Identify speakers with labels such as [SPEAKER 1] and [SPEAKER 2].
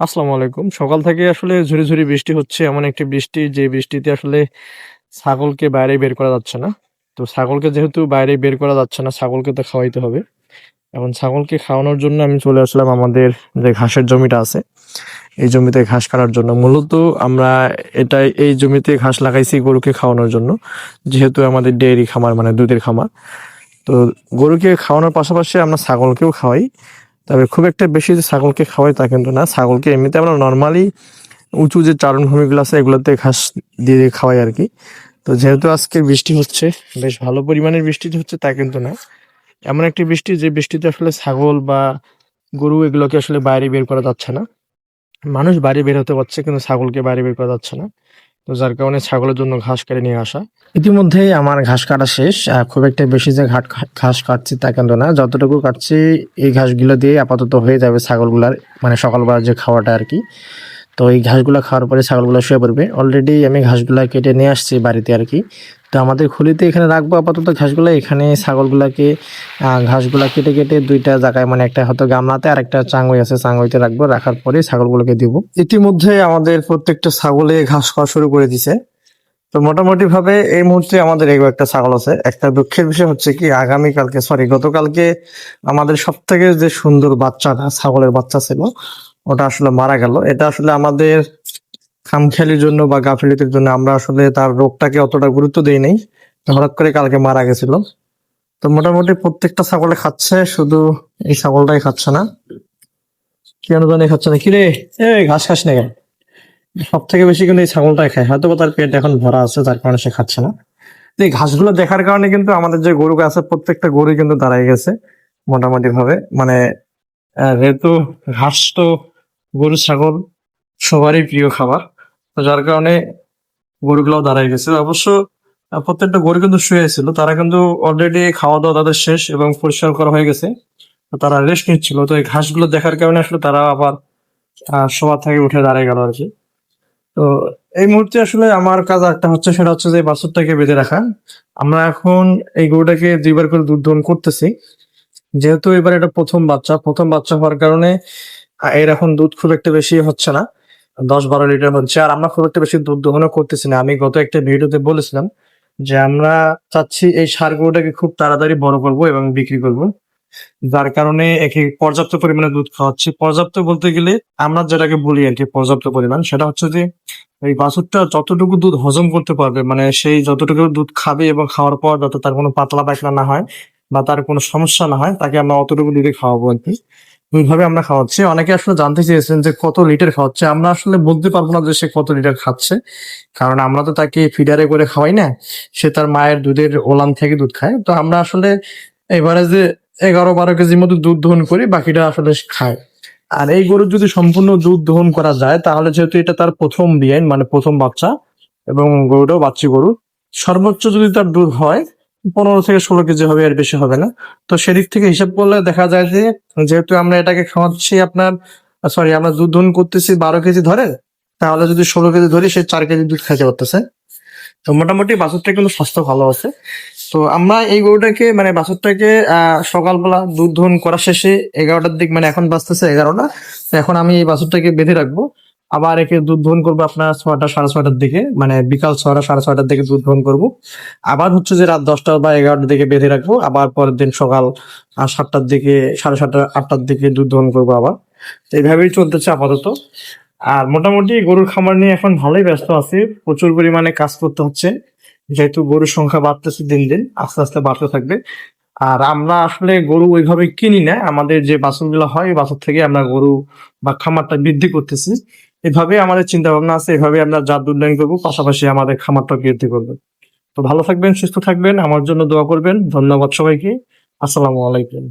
[SPEAKER 1] আসসালামু আলাইকুম। সকাল থেকে আসলে ঝুরি, ঝুরি বৃষ্টি হচ্ছে। এমন একটি বৃষ্টি যে বৃষ্টিতে আসলে ছাগলকে বাইরে বের করা যাচ্ছে না। তো ছাগলকে যেহেতু বাইরে বের করা যাচ্ছে না, ছাগলকে তো খাওয়াইতে হবে। এখন ছাগলকে খাওয়ানোর জন্য আমি চলে আসলাম আমাদের যে ঘাসের জমিটা আছে, এই জমিতে ঘাস কাটার জন্য। মূলত আমরা এই জমিতে ঘাস লাগাইছি গরুকে খাওয়ানোর জন্য। যেহেতু আমাদের ডেইরি খামার মানে দুধের খামার। তো গরুকে খাওয়ানোর পাশাপাশি আমরা ছাগলকেও খাওয়াই। তবে খুব একটা বেশি যে ছাগলকে খাওয়াই তা কিন্তু না। ছাগলকে এমনিতে আমরা নরমালি উঁচু যে চারণভূমিগুলো আছে এগুলোতে ঘাস দিয়ে খাওয়াই আরকি। তো যেহেতু আজকে বৃষ্টি হচ্ছে, বেশ ভালো পরিমাণের বৃষ্টি হচ্ছে তা কিন্তু না। এমন একটি বৃষ্টি যে বৃষ্টিতে আসলে ছাগল বা গরু এগুলোকে আসলে বাইরে বের করা যাচ্ছে না। মানুষ বাইরে বের হতে পারছে কিন্তু ছাগলকে বাইরে বের করা যাচ্ছে না। তো যার কারণে ছাগলের জন্য ঘাস কেটে নিয়ে আসা। ইতিমধ্যেই আমার ঘাস কাটা শেষ। খুব একটা বেশি যে ঘাস কাটছি তা কিন্তু না। যতটুকু কাটছি এই ঘাসগুলো দিয়ে আপাতত হয়ে যাবে ছাগলগুলার মানে সকালবেলা যে খাওয়াটা আরকি। তো এই ঘাসগুলা খাওয়ার পরে ছাগলগুলো শুয়ে পড়বে। অলরেডি আমি ঘাসগুলা কেটে নিয়ে আসছি বাড়িতে আরকি। তো আমাদের খুলিতে এখানে রাখবো আপাতত ঘাসগুলা। এখানে ছাগলগুলাকে ঘাসগুলা কেটে, কেটে ২ টা জায়গায় মানে একটা হয়তো গামলাতে আরেকটা চাঙই আছে, চাঙইতে রাখবো। রাখার পরে ছাগলগুলোকে দিব। ইতিমধ্যে আমাদের প্রত্যেকটা ছাগলে ঘাস খাওয়া শুরু করে দিছে। তো মোটামুটি ভাবে এই মুহূর্তে আমাদের এগো একটা ছাগল আছে। একটা দুঃখের বিষয় হচ্ছে কি গতকালকে আমাদের সবথেকে যে সুন্দর বাচ্চাটা ছাগলের বাচ্চা ছিল ওটা আসলে মারা গেল। এটা আসলে আমাদের খামখেয়ালির জন্য বা গাফিলতির জন্য আমরা আসলে তার রোগটাকে অতটা গুরুত্ব দেই নাই। হঠাৎ করে কালকে মারা গেছিল। তো মোটামুটি প্রত্যেকটা ছাগলে খাচ্ছে, শুধু এই ছাগলটাই খাচ্ছে না। কেন জানি খাচ্ছে না। কিরে, ঘাস খাস না কেন? সব থেকে বেশি কিন্তু এই ছাগলটাই খায়, হয়তো বা তার পেট এখন ভরা আছে যার কারণে সে খাচ্ছে না। তো এই ঘাসগুলো দেখার কারণে কিন্তু আমাদের যে গরু আছে প্রত্যেকটা গরু কিন্তু দাঁড়ায় গেছে মোটামুটি ভাবে। মানে যেহেতু ঘাস তো গরু ছাগল সবারই প্রিয় খাবার, তো যার কারণে গরুগুলাও দাঁড়ায় গেছে। অবশ্য প্রত্যেকটা গরু কিন্তু শুয়ে ছিল, তারা কিন্তু অলরেডি খাওয়া দাওয়া তাদের শেষ এবং পরিষ্কার করা হয়ে গেছে। তো তারা রেস্ট নিচ্ছিল। তো এই ঘাসগুলো দেখার কারণে আসলে তারা আবার শোয়া থেকে উঠে দাঁড়ায় গেল আর কি। তো এই মুহূর্তে আসলে আমার কাজ একটা হচ্ছে, সেটা হচ্ছে যে বাছুরটাকে বেঁধে রাখা। আমরা এখন এই গরুটাকে ২ বার করে দুধ দহন করতেছি। যেহেতু এবার এটা প্রথম বাচ্চা হওয়ার কারণে এর এখন দুধ খুব একটা বেশি হচ্ছে না। ১০-১২ লিটার হচ্ছে। আর আমরা খুব একটা বেশি দুধ দহনও করতেছি না। আমি গত একটা ভিডিওতে বলেছিলাম যে আমরা চাচ্ছি এই ষাঁড় গরুটাকে খুব তাড়াতাড়ি বড় করব এবং বিক্রি করব। যার কারণে একে পর্যাপ্ত পরিমাণে দুধ খাওয়াচ্ছি। পর্যাপ্ত বলতে গেলে আমরা যেটাকে বলি আরকি পর্যাপ্ত পরিমাণ, সেটা হচ্ছে যে এই বাছুরটা যতটুকু দুধ হজম করতে পারবে, মানে সেই যতটুকু দুধ খাবে এবং খাওয়ার পর যাতে তার কোনো পাতলা পায়খানা না হয় বা তার কোনো সমস্যা না হয়, তাকে আমরা অতটুকু দুধই খাওয়াবো আরকি। ওইভাবে আমরা খাওয়াচ্ছি। অনেকে আসলে জানতে চেয়েছেন যে কত লিটার খাওয়াচ্ছে? আমরা আসলে বলতে পারবো না যে সে কত লিটার খাচ্ছে। কারণ আমরা তো তাকে ফিডারে করে খাওয়াই না। সে তার মায়ের দুধের ওলান থেকে দুধ খায়। তো আমরা আসলে এভারেজে ১১-১২ কেজির মতো দুধ দহন করি, বাকিটা আসলে সে খায়। আর এই গরুর যদি সম্পূর্ণ দুধ দহন করা যায়, তাহলে যেহেতু এটা তার ১ম বিয়ান মানে ১ম বাচ্চা এবং গরুটাও বাচ্চা গরু, সর্বোচ্চ যদি তার দুধ হয় ১৫ থেকে ১৬ কেজি হবে, এর বেশি হবে না। তো সেদিক থেকে হিসাব করলে দেখা যায় যে যেহেতু আমরা এটাকে খাওয়াচ্ছি আপনার আমরা দুধ দহন করতেছি ১২ কেজি ধরেন, তাহলে যদি ১৬ কেজি ধরি সে ৪ কেজি দুধ খাইতে পারতেছে। তো মোটামুটি বাছুরটা কিন্তু স্বাস্থ্য ভালো আছে। তো আমরা এই গরুটাকে মানে বাছুরটাকে সকালবেলা দুধ দহন করা শেষে ১১টার দিক মানে এখন বাজতেছে ১১টা। তো এখন আমি এই বাছুরটাকে বেঁধে রাখবো। আবার একে দুধ দহন করবো আপনার ৬টা ৬:৩০টার দিকে, মানে বিকাল ৬টা ৬:৩০টার দিকে দুধ দহন করবো। আবার হচ্ছে যে রাত ১০টা বা ১১টার দিকে বেঁধে রাখবো। আবার পরের দিন সকাল ৭টার দিকে ৭:৩০ ৮টার দিকে দুধ দহন করবো আবার। তো এইভাবেই চলতেছে আপাতত। আর মোটামুটি গরুর খামার নিয়ে এখন ভালোই ব্যস্ত আছি। প্রচুর পরিমাণে কাজ করতে হচ্ছে। যেহেতু গরুর সংখ্যা বাড়তেছে দিন, দিন। আস্তে, আস্তে বাড়তে থাকবে। আর আমরা আসলে গরু ওইভাবে কিনি না। আমাদের যে বাছুরগুলো হয়, ওই বাছুর থেকে আমরা গরু বা খামারটা বৃদ্ধি করতেছি। এভাবে আমাদের চিন্তাভাবনা আছে। এভাবে আমরা জাত উন্নয়ন করবো। পাশাপাশি আমাদের খামারটাও বৃদ্ধি করবো। তো ভালো থাকবেন, সুস্থ থাকবেন। আমার জন্য দোয়া করবেন। ধন্যবাদ সবাইকে। আসসালামু আলাইকুম।